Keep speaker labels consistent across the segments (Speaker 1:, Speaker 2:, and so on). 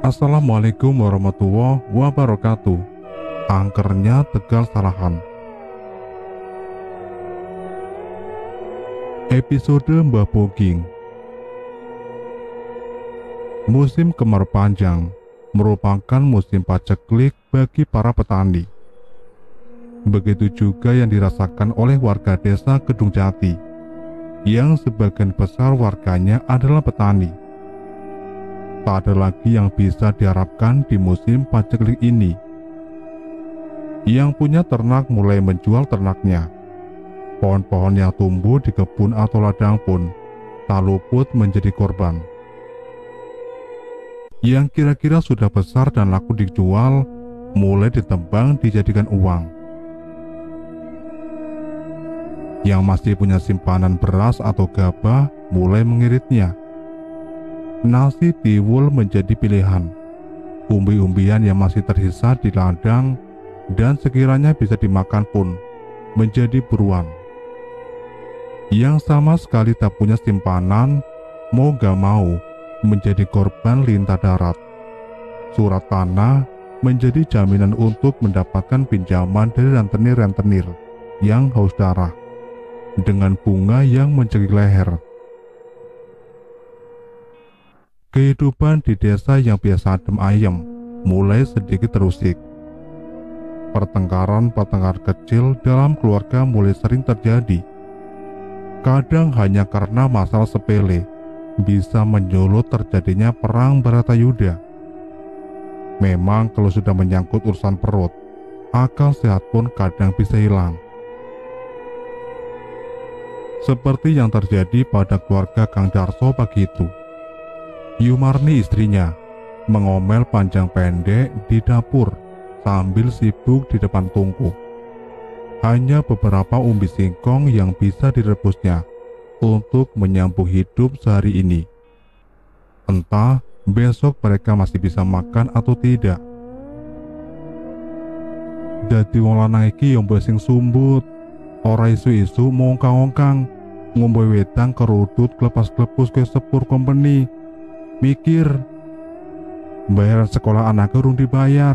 Speaker 1: Assalamualaikum warahmatullahi wabarakatuh. Angkernya Tegal Salahan. Episode Mbah Boging. Musim kemarau panjang merupakan musim paceklik bagi para petani. Begitu juga yang dirasakan oleh warga desa Kedung Jati, yang sebagian besar warganya adalah petani. Tak ada lagi yang bisa diharapkan di musim paceklik ini. Yang punya ternak mulai menjual ternaknya. Pohon-pohon yang tumbuh di kebun atau ladang pun tak luput menjadi korban. Yang kira-kira sudah besar dan laku dijual, mulai ditebang dijadikan uang. Yang masih punya simpanan beras atau gabah mulai mengiritnya. Nasi tiwul menjadi pilihan. Umbi-umbian yang masih tersisa di ladang dan sekiranya bisa dimakan pun menjadi buruan. Yang sama sekali tak punya simpanan, mau gak mau menjadi korban lintah darat. Surat tanah menjadi jaminan untuk mendapatkan pinjaman dari rentenir-rentenir yang haus darah dengan bunga yang mencekik leher. Kehidupan di desa yang biasa adem ayem mulai sedikit terusik. Pertengkaran-pertengkaran kecil dalam keluarga mulai sering terjadi. Kadang hanya karena masalah sepele bisa menyulut terjadinya perang Baratayuda. Memang kalau sudah menyangkut urusan perut, akal sehat pun kadang bisa hilang. Seperti yang terjadi pada keluarga Kang Darso pagi itu. Yumarni istrinya mengomel panjang pendek di dapur sambil sibuk di depan tungku. Hanya beberapa umbi singkong yang bisa direbusnya untuk menyambung hidup sehari ini. Entah besok mereka masih bisa makan atau tidak. Dadi wong lanang iki yo sing sumbut, ora isu-isu mongkang-ongkang, ngombe wedang kerudut klepas-klepus ke sepur company. Mikir, bayaran sekolah anaknya urung dibayar,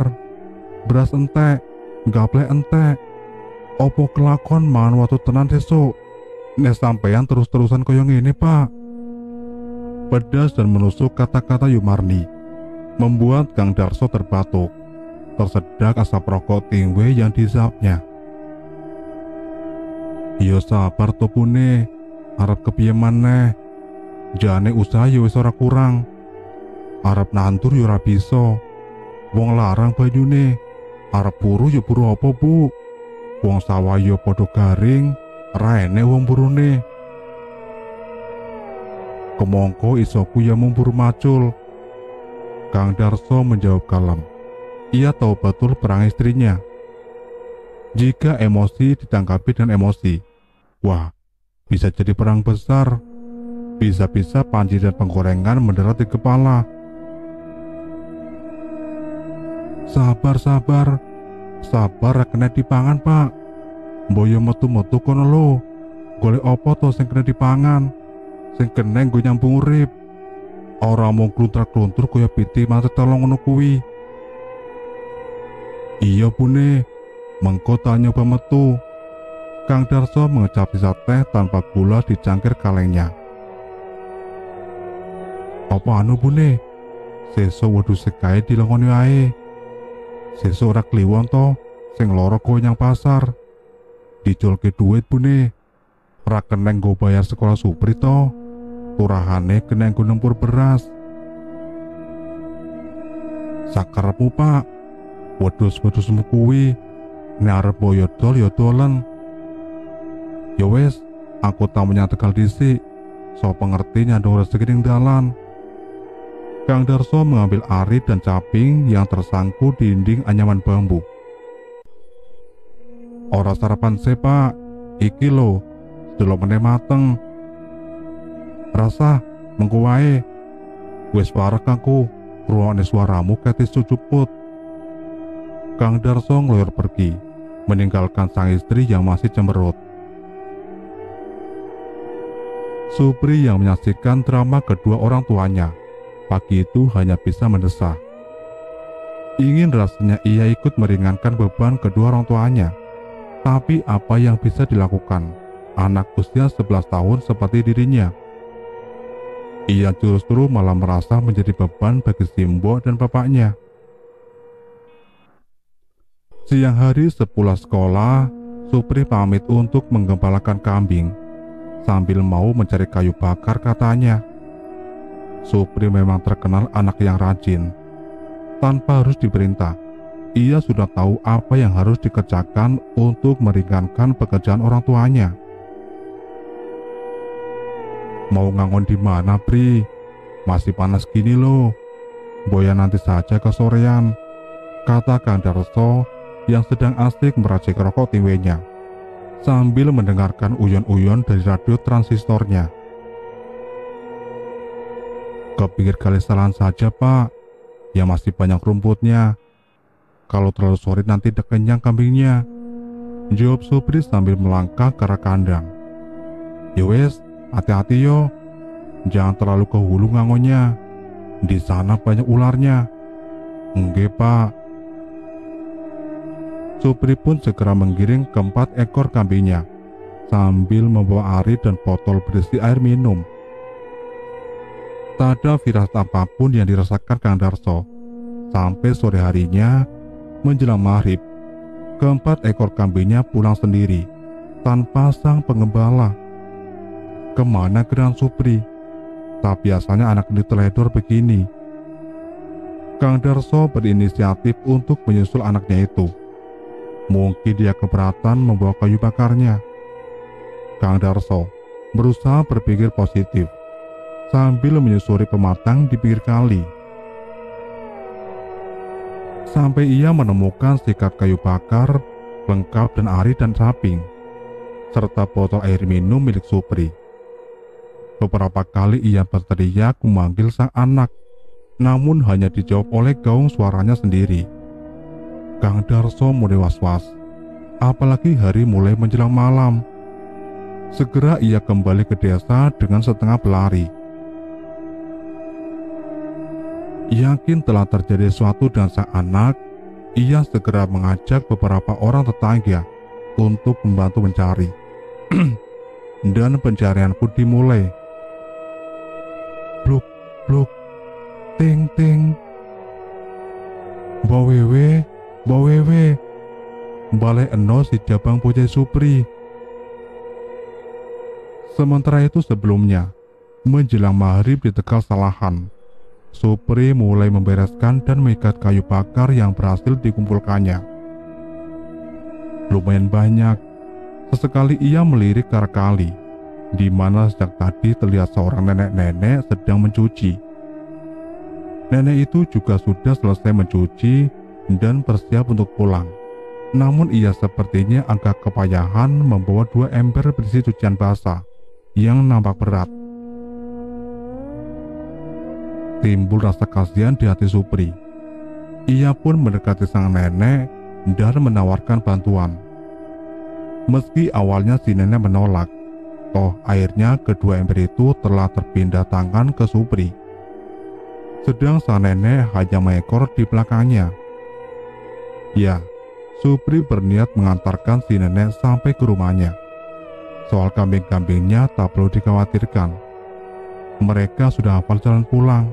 Speaker 1: beras entek, gaplek entek, opo kelakon mangan waktu tenan sesuk, nek sampeyan terus-terusan koyo ngene pak. Pedas dan menusuk kata-kata Yumarni membuat Kang Darso terbatuk, tersedak asap rokok tingwe yang dihisapnya. Yo sabar to pune, arep kepiye maneh, jane usaha yo wis ora kurang. Arep nantur yo ora bisa. Wong larang banyune. Arep buru yo buru apa, Bu? Wong sawah yo padha garing, ra enek wong burune. Kemongko isoku ya memburu macul. Kang Darso menjawab kalem. Ia tahu betul perang istrinya. Jika emosi ditangkapi dengan emosi, wah, bisa jadi perang besar. Bisa-bisa panci dan penggorengan mendarat di kepala. Sabar, kena dipangan pak. Mboyo metu-metu kono lo. Golek opo to sing kena dipangan, sing kena gue nyambung urip. Ora mau kluntar-kluntur kaya piti mati tolong ngono kuwi. Iya bune, mengko tak nyoba metu. Kang Darso mengecap sisa teh tanpa gula di cangkir kalengnya. Apa anu bune? Sesuk wedhus sekae dilongoni ae. Sesuk ora kliwon to, sing loro kowe nyang pasar. Diculke duit bune. Ora keneng go bayar sekolah Supri to. Turahane keneng go nempur beras. Sakarepmu pak, wedhus-wedhusmu kuwi nek arep boyo dol ya dolen. Ya wes, aku tamunya Tegal dhisik. So pengerti nyandung rezeki ning dalan. Kang Darso mengambil arit dan caping yang tersangkut di dinding anyaman bambu. Ora sarapan pak, iki lo, sedelok meneh mateng. Rasa, mengko wae. Wis parek aku, ruangane suaramu ketis cucuput. Kang Darso ngeloyor pergi, meninggalkan sang istri yang masih cemberut. Supri yang menyaksikan drama kedua orang tuanya pagi itu hanya bisa mendesah. Ingin rasanya ia ikut meringankan beban kedua orang tuanya. Tapi apa yang bisa dilakukan anak usia 11 tahun seperti dirinya? Ia justru malah merasa menjadi beban bagi Simbo dan bapaknya. Siang hari sepulang sekolah, Supri pamit untuk menggembalakan kambing. Sambil mau mencari kayu bakar katanya. Supri memang terkenal anak yang rajin. Tanpa harus diperintah, ia sudah tahu apa yang harus dikerjakan untuk meringankan pekerjaan orang tuanya. Mau ngangon di mana, Pri? Masih panas gini loh. Boya nanti saja ke sorean, kata Kang Darso yang sedang asik meracik rokok tiwenya sambil mendengarkan uyon-uyon dari radio transistornya. Ke pinggir kali salaan saja, Pak. Ya masih banyak rumputnya. Kalau terlalu sore nanti kenyang kambingnya, jawab Supri sambil melangkah ke arah kandang. Yowes, hati-hati yo. Jangan terlalu ke hulu ngangonnya. Di sana banyak ularnya. Enggak, Pak. Supri pun segera menggiring keempat ekor kambingnya sambil membawa ari dan botol berisi air minum. Tak ada firasat apapun yang dirasakan Kang Darso. Sampai sore harinya menjelang maghrib, keempat ekor kambingnya pulang sendiri tanpa sang pengembala. Kemana gerangan Supri? Tak biasanya anak ini teledor begini. Kang Darso berinisiatif untuk menyusul anaknya itu. Mungkin dia keberatan membawa kayu bakarnya. Kang Darso berusaha berpikir positif sambil menyusuri pematang di pinggir kali. Sampai ia menemukan sikat kayu bakar lengkap dan ari dan saping, serta botol air minum milik Supri. Beberapa kali ia berteriak memanggil sang anak, namun hanya dijawab oleh gaung suaranya sendiri. Kang Darso mulai was-was, apalagi hari mulai menjelang malam. Segera ia kembali ke desa dengan setengah berlari. Yakin telah terjadi sesuatu dengan sang anak, ia segera mengajak beberapa orang tetangga untuk membantu mencari. Dan pencarian pun dimulai. Bluk, bluk, ting, ting. Mbak Wewe, balai eno si Jabang Bojai Supri. Sementara itu sebelumnya, menjelang maghrib di Tegal Salahan, Supri mulai membereskan dan mengikat kayu bakar yang berhasil dikumpulkannya. Lumayan banyak. Sesekali ia melirik ke arah kali, di mana sejak tadi terlihat seorang nenek-nenek sedang mencuci. Nenek itu juga sudah selesai mencuci dan bersiap untuk pulang. Namun ia sepertinya agak kepayahan membawa 2 ember berisi cucian basah yang nampak berat. Timbul rasa kasihan di hati Supri. Ia pun mendekati sang nenek dan menawarkan bantuan. Meski awalnya si nenek menolak, toh akhirnya kedua ember itu telah terpindah tangan ke Supri. Sedang sang nenek hanya mengekor di belakangnya. Ya, Supri berniat mengantarkan si nenek sampai ke rumahnya. Soal kambing-kambingnya tak perlu dikhawatirkan. Mereka sudah hafal jalan pulang.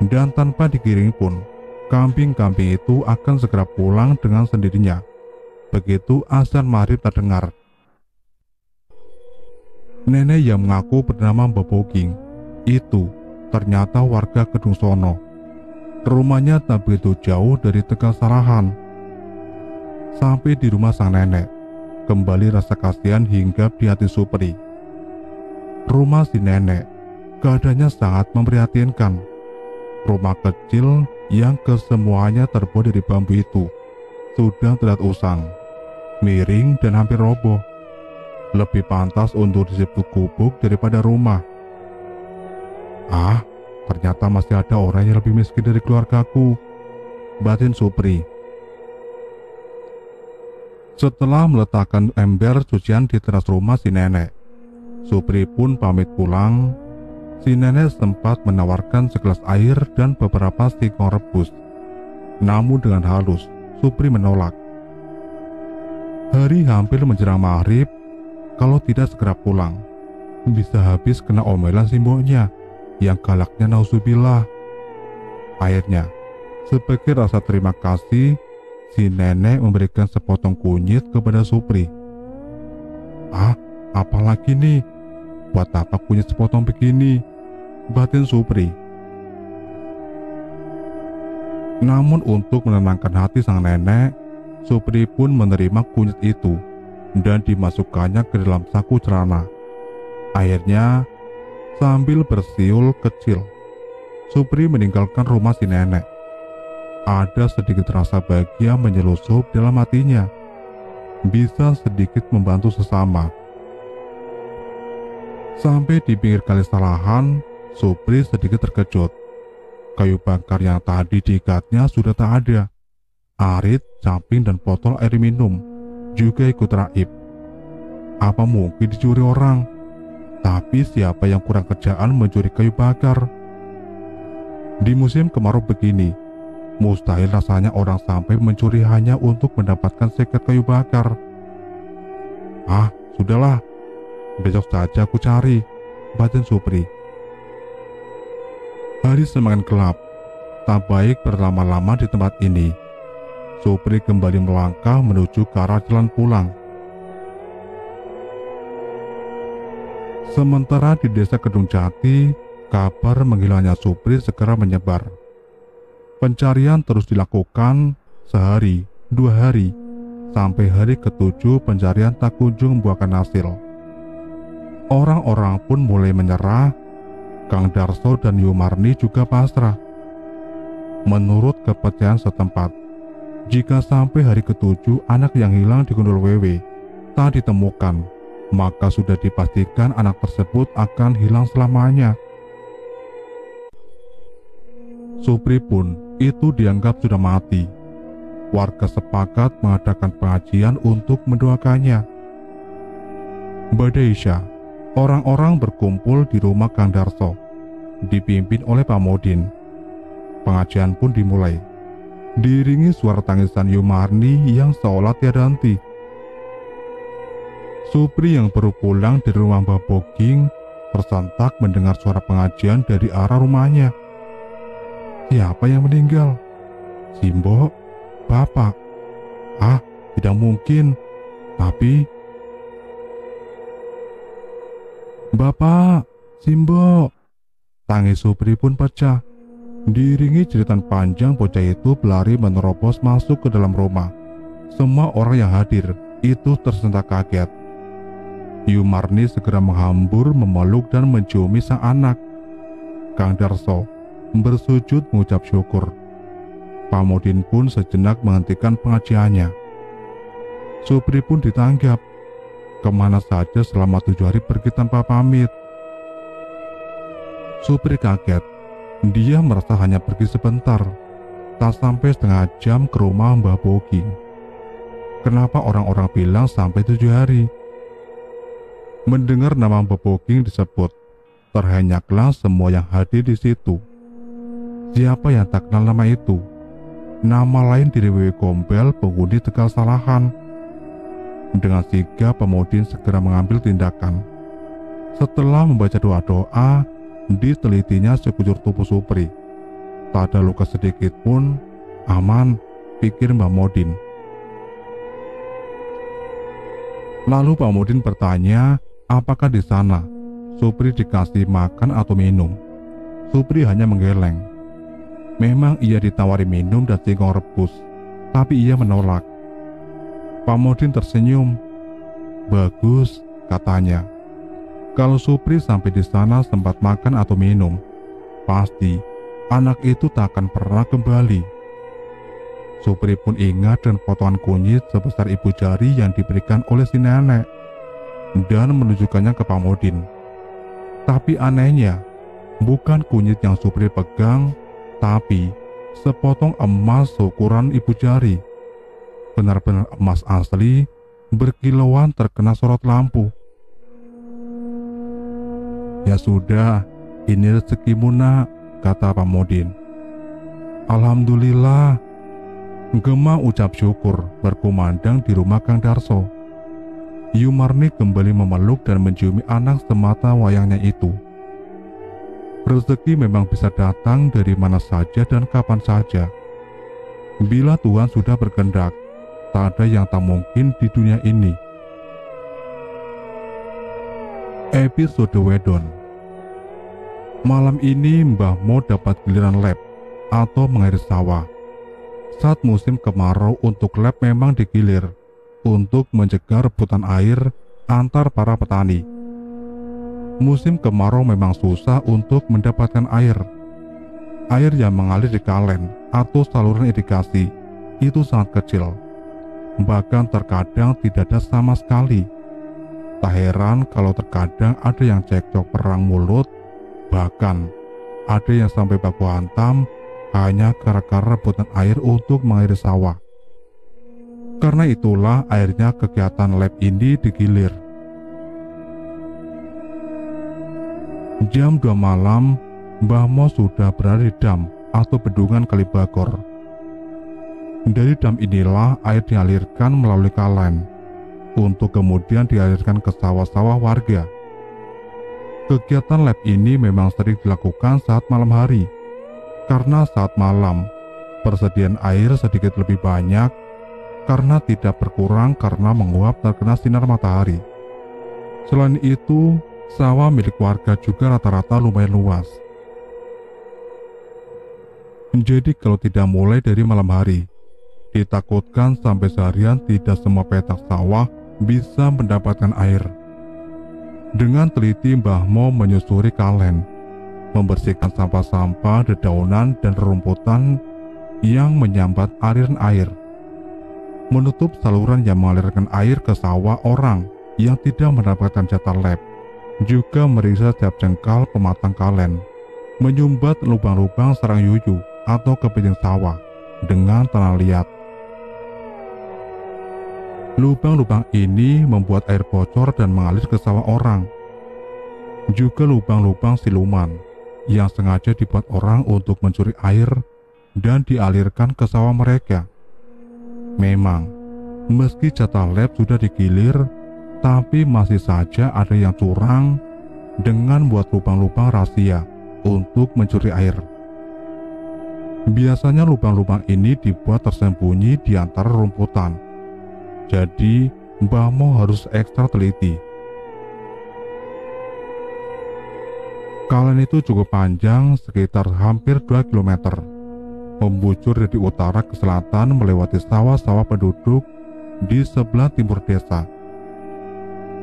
Speaker 1: Dan tanpa digiring pun, kambing-kambing itu akan segera pulang dengan sendirinya. Begitu azan maghrib terdengar. Nenek yang mengaku bernama Mbak Boging itu ternyata warga Kedung Sono. Rumahnya tak begitu jauh dari Tegal Salahan. Sampai di rumah sang nenek, kembali rasa kasihan hinggap di hati Supri. Rumah si nenek, keadaannya sangat memprihatinkan. Rumah kecil yang kesemuanya terbuat dari bambu itu sudah terlihat usang, miring dan hampir roboh. Lebih pantas untuk disebut gubuk daripada rumah. Ternyata masih ada orang yang lebih miskin dari keluargaku, batin Supri. Setelah meletakkan ember cucian di teras rumah si nenek, Supri pun pamit pulang. Si nenek sempat menawarkan segelas air dan beberapa singkong rebus. Namun dengan halus, Supri menolak. Hari hampir menjelang maghrib. Kalau tidak segera pulang, bisa habis kena omelan simboknya yang galaknya nauzubillah. Akhirnya, sebagai rasa terima kasih, si nenek memberikan sepotong kunyit kepada Supri. "Ah, apalagi nih? Buat apa kunyit sepotong begini?" batin Supri. Namun untuk menenangkan hati sang nenek, Supri pun menerima kunyit itu dan dimasukkannya ke dalam saku celana. Akhirnya, sambil bersiul kecil, Supri meninggalkan rumah si nenek. Ada sedikit rasa bahagia menyelusup dalam hatinya. Bisa sedikit membantu sesama. Sampai di pinggir kali Salahan, Supri sedikit terkejut. Kayu bakar yang tadi diikatnya sudah tak ada. Arit, caping, dan botol air minum juga ikut raib. Apa mungkin dicuri orang? Tapi siapa yang kurang kerjaan mencuri kayu bakar? Di musim kemarau begini, mustahil rasanya orang sampai mencuri hanya untuk mendapatkan sekat kayu bakar. "Ah, sudahlah, besok saja aku cari," batin Supri. Hari semakin gelap. Tak baik berlama-lama di tempat ini. Supri kembali melangkah menuju ke arah jalan pulang. Sementara di desa Kedung Jati, kabar menghilangnya Supri segera menyebar. Pencarian terus dilakukan sehari, 2 hari, sampai hari ke-7 pencarian tak kunjung membuahkan hasil. Orang-orang pun mulai menyerah. Kang Darso dan Yumarni juga pasrah. Menurut kepercayaan setempat, jika sampai hari ke-7 anak yang hilang di Gundul Wewe tak ditemukan, maka sudah dipastikan anak tersebut akan hilang selamanya. Supri pun itu dianggap sudah mati. Warga sepakat mengadakan pengajian untuk mendoakannya. Badai Isya, orang-orang berkumpul di rumah Kang Darso, dipimpin oleh Pak Modin. Pengajian pun dimulai, diiringi suara tangisan Yumarni yang seolah tiada henti. Supri yang baru pulang dari rumah Mbah Boging tersentak mendengar suara pengajian dari arah rumahnya. Siapa yang meninggal? Simbo? Bapak? Ah, tidak mungkin. Tapi... Bapak, Simbo! Tangis Supri pun pecah. Diiringi jeritan panjang, bocah itu berlari menerobos masuk ke dalam rumah. Semua orang yang hadir itu tersentak kaget. Yumarni segera menghambur, memeluk dan menciumi sang anak. Kang Darso bersujud mengucap syukur. Pak Modin pun sejenak menghentikan pengajiannya. Supri pun ditanggap. Kemana saja selama 7 hari pergi tanpa pamit. Supri kaget. Dia merasa hanya pergi sebentar, tak sampai setengah jam ke rumah Mbah Boging. Kenapa orang-orang bilang sampai 7 hari? Mendengar nama Mbah Boging disebut, terhenyaklah semua yang hadir di situ. Siapa yang tak kenal nama itu? Nama lain dari Wewe Gombel, penghuni Tegal Salahan. Dengan sigap, Pak Modin segera mengambil tindakan. Setelah membaca doa-doa, ditelitinya sekujur tubuh Supri. Tak ada luka sedikit pun. Aman, pikir Mbak Modin. Lalu Pak Modin bertanya, apakah di sana Supri dikasih makan atau minum? Supri hanya menggeleng. Memang ia ditawari minum dan singkong rebus, tapi ia menolak. Pak Modin tersenyum. Bagus, katanya. Kalau Supri sampai di sana sempat makan atau minum, pasti anak itu tak akan pernah kembali. Supri pun ingat dengan potongan kunyit sebesar ibu jari yang diberikan oleh si nenek dan menunjukkannya ke Pak Modin. Tapi anehnya, bukan kunyit yang Supri pegang, tapi sepotong emas seukuran ibu jari. Benar-benar emas asli, berkilauan terkena sorot lampu. Ya sudah, ini rezekimu nak, kata Pak Modin. Alhamdulillah, Gema ucap syukur berkumandang di rumah Kang Darso. Yumarni kembali memeluk dan menciumi anak semata wayangnya itu. Rezeki memang bisa datang dari mana saja dan kapan saja. Bila Tuhan sudah berkehendak, tak ada yang tak mungkin di dunia ini. Episode Wedon. Malam ini Mbah Mo dapat giliran lab atau mengairi sawah. Saat musim kemarau untuk lab memang digilir untuk mencegah rebutan air antar para petani. Musim kemarau memang susah untuk mendapatkan air. Air yang mengalir di kalen atau saluran irigasi itu sangat kecil. Bahkan terkadang tidak ada sama sekali. Tak heran kalau terkadang ada yang cekcok perang mulut, bahkan ada yang sampai baku hantam hanya gara-gara rebutan air untuk mengairi sawah. Karena itulah akhirnya kegiatan lab ini digilir. Jam 2 malam, Mbah Mo sudah berada di dam atau bendungan Kalibagor. Dari dam inilah air dialirkan melalui kalen untuk kemudian dialirkan ke sawah-sawah warga. Kegiatan lab ini memang sering dilakukan saat malam hari, karena saat malam persediaan air sedikit lebih banyak karena tidak berkurang karena menguap terkena sinar matahari. Selain itu, sawah milik warga juga rata-rata lumayan luas. Jadi kalau tidak mulai dari malam hari, ditakutkan sampai seharian tidak semua petak sawah bisa mendapatkan air. Dengan teliti Mbah Mo menyusuri kalen, membersihkan sampah-sampah, dedaunan, dan rerumputan yang menyambat aliran air. Menutup saluran yang mengalirkan air ke sawah orang yang tidak mendapatkan jatah lab. Juga meriksa setiap jengkal pematang kalen, menyumbat lubang-lubang sarang yuyu atau kepiting sawah dengan tanah liat. Lubang-lubang ini membuat air bocor dan mengalir ke sawah orang. Juga lubang-lubang siluman yang sengaja dibuat orang untuk mencuri air dan dialirkan ke sawah mereka. Memang, meski jatah lab sudah digilir, tapi masih saja ada yang curang dengan buat lubang-lubang rahasia untuk mencuri air. Biasanya lubang-lubang ini dibuat tersembunyi di antara rumputan. Jadi, Mbah Mo harus ekstra teliti. Kalen itu cukup panjang, sekitar hampir 2 km. Membujur dari utara ke selatan melewati sawah-sawah penduduk di sebelah timur desa.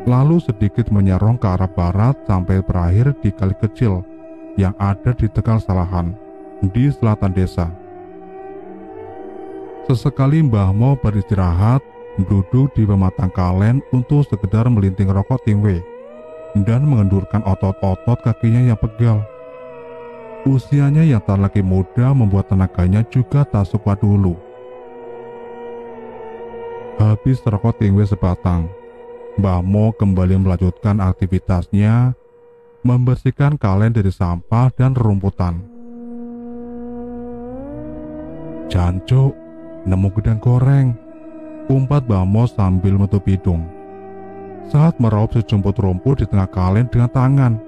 Speaker 1: Lalu sedikit menyerong ke arah barat sampai berakhir di kali kecil yang ada di Tegal Salahan, di selatan desa. Sesekali Mbah Mo beristirahat, duduk di pematang kalen untuk sekedar melinting rokok timwe dan mengendurkan otot-otot kakinya yang pegal. Usianya yang tak lagi muda membuat tenaganya juga tak sekuat dulu. Habis rokok timwe sebatang, Mbah Mo kembali melanjutkan aktivitasnya, membersihkan kalen dari sampah dan rerumputan. "Jancuk, nemu gedang goreng," umpat Mbah Mo sambil menutup hidung. Saat meraup sejumput rumput di tengah kalen dengan tangan.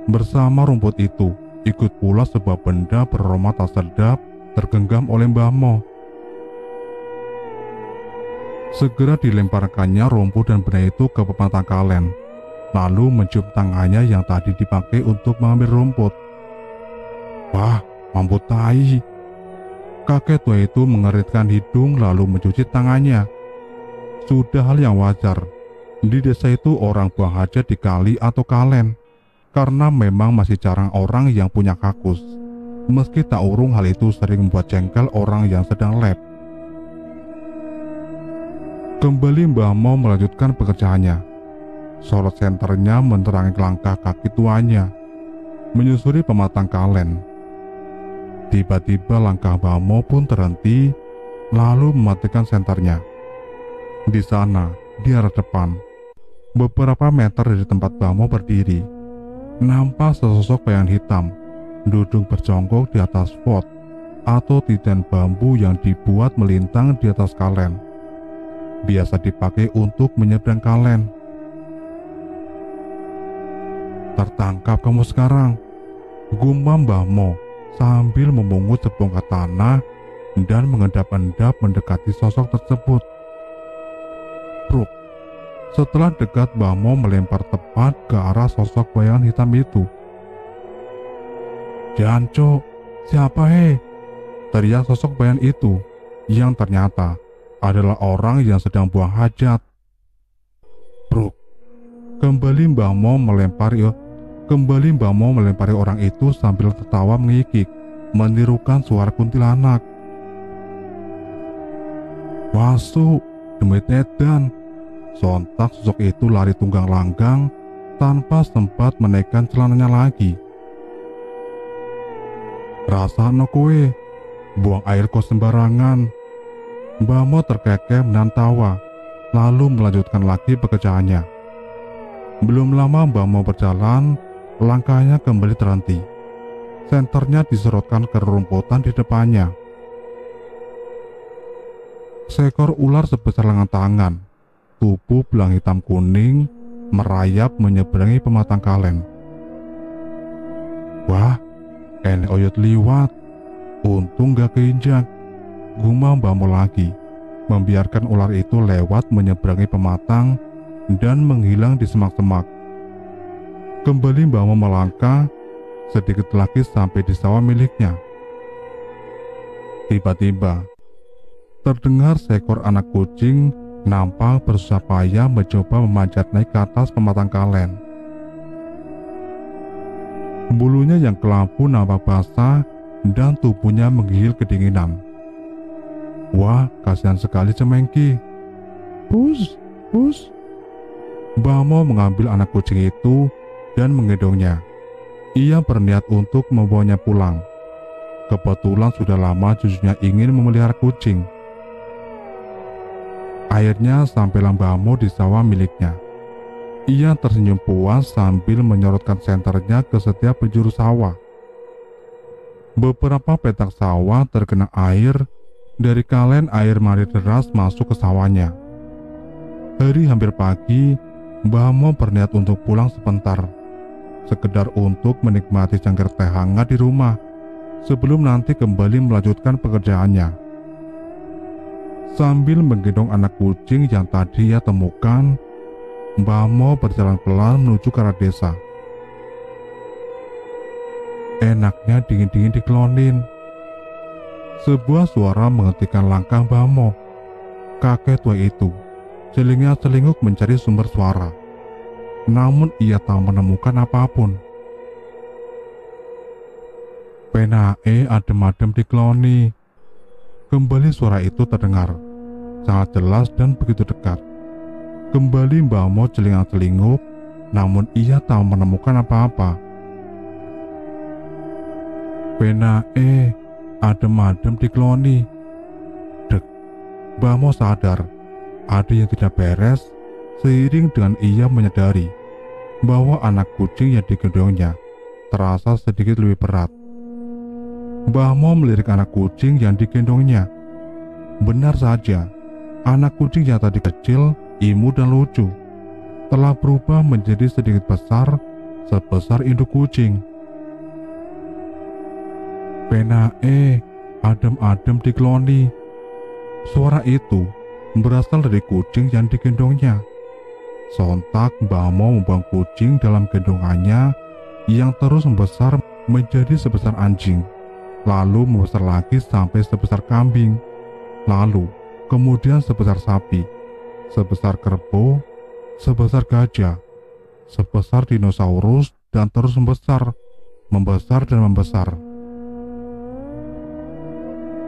Speaker 1: Bersama rumput itu, ikut pula sebuah benda beraroma tak sedap tergenggam oleh Mbah Mo. Segera dilemparkannya rumput dan benda itu ke pematang kalen, lalu mencium tangannya yang tadi dipakai untuk mengambil rumput. "Wah, mampu tai." Kakek tua itu mengeritkan hidung lalu mencuci tangannya. Sudah hal yang wajar. Di desa itu orang buang hajat di kali atau kalen, karena memang masih jarang orang yang punya kakus. Meski tak urung hal itu sering membuat jengkel orang yang sedang lab. Kembali Mbah Mo melanjutkan pekerjaannya. Sorot senternya menerangi langkah kaki tuanya, menyusuri pematang kalen. Tiba-tiba langkah Mbah Mo pun terhenti, lalu mematikan senternya. Di sana, di arah depan, beberapa meter dari tempat Mbah Mo berdiri, nampak sesosok bayangan hitam duduk berjongkok di atas pot atau titian bambu yang dibuat melintang di atas kalen. Biasa dipakai untuk menyeberang kalen. "Tertangkap kamu sekarang," gumam Mbah Mo sambil memungut sebongkah tanah dan mengendap-endap mendekati sosok tersebut. Bruk. Setelah dekat, Mbah Mo melempar tepat ke arah sosok bayangan hitam itu. "Janco, siapa teriak sosok bayangan itu, yang ternyata adalah orang yang sedang buang hajat. Bruk. Kembali Mbah Mo melempari orang itu sambil tertawa mengikik, menirukan suara kuntilanak. "Wasu, demit edan." Sontak sosok itu lari tunggang langgang tanpa sempat menaikkan celananya lagi. "Rasa no kowe, buang air kau sembarangan." Mbah Mo terkekeh menahan tawa, lalu melanjutkan lagi pekerjaannya. Belum lama Mbah Mo berjalan, langkahnya kembali terhenti. Senternya diserotkan ke rerumputan di depannya. Seekor ular sebesar lengan tangan, tubuh belang hitam kuning, merayap menyeberangi pematang kalen. "Wah, enek oyot liwat. Untung gak keinjak," gumam Mbah Mo lagi, membiarkan ular itu lewat menyeberangi pematang dan menghilang di semak-semak. Kembali Mbah Mo melangkah, sedikit lagi sampai di sawah miliknya. Tiba-tiba, terdengar seekor anak kucing nampak berusaha payah mencoba memanjat naik ke atas pematang kalen. Bulunya yang kelabu nampak basah dan tubuhnya menggigil kedinginan. "Wah, kasihan sekali Cemengki." "Pus, pus." Mbah Mo mengambil anak kucing itu dan menggendongnya. Ia berniat untuk membawanya pulang. Kebetulan sudah lama cucunya ingin memelihara kucing. Akhirnya sampailah Mbah Mo di sawah miliknya. Ia tersenyum puas sambil menyorotkan senternya ke setiap penjuru sawah. Beberapa petak sawah terkena air. Dari kalen air mengalir deras masuk ke sawahnya. Hari hampir pagi, Mbah Mo berniat untuk pulang sebentar, sekedar untuk menikmati cangkir teh hangat di rumah, sebelum nanti kembali melanjutkan pekerjaannya. Sambil menggendong anak kucing yang tadi ia temukan, Mbah Mo berjalan pelan menuju ke arah desa. Enaknya dingin-dingin dikelonin. Sebuah suara menghentikan langkah Mbah Mo. Kakek tua itu selingat-selinguk mencari sumber suara, namun ia tak menemukan apapun. "Penae adem-adem dikeloni." Kembali suara itu terdengar, sangat jelas dan begitu dekat. Kembali Mbah Mo celingan-celinguk, namun ia tak menemukan apa-apa. "Penae adem-adem dikeloni." Dek, Mbah Mo sadar ada yang tidak beres seiring dengan ia menyadari bahwa anak kucing yang digendongnya terasa sedikit lebih berat. Mbah Mo melirik anak kucing yang digendongnya. Benar saja, anak kucing yang tadi kecil, imut dan lucu, telah berubah menjadi sedikit besar, sebesar induk kucing. "Penae adem-adem dikeloni." Suara itu berasal dari kucing yang digendongnya. Sontak Mbah Mo membuang kucing dalam gendongannya yang terus membesar menjadi sebesar anjing, lalu membesar lagi sampai sebesar kambing, lalu kemudian sebesar sapi, sebesar kerbau, sebesar gajah, sebesar dinosaurus, dan terus membesar, membesar dan membesar.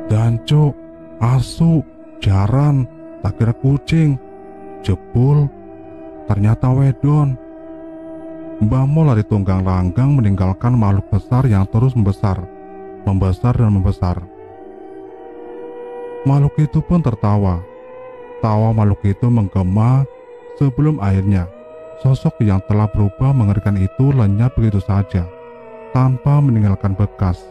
Speaker 1: "Danco, asu, jaran, tak kira kucing, jebul, ternyata wedon." Mbah Mo lari tunggang langgang meninggalkan makhluk besar yang terus membesar, membesar dan membesar. Makhluk itu pun tertawa. Tawa makhluk itu menggema sebelum akhirnya sosok yang telah berubah mengerikan itu lenyap begitu saja, tanpa meninggalkan bekas.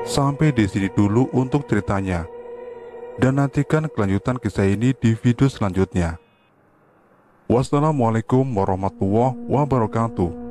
Speaker 1: Sampai di sini dulu untuk ceritanya, dan nantikan kelanjutan kisah ini di video selanjutnya. Wassalamualaikum warahmatullahi wabarakatuh.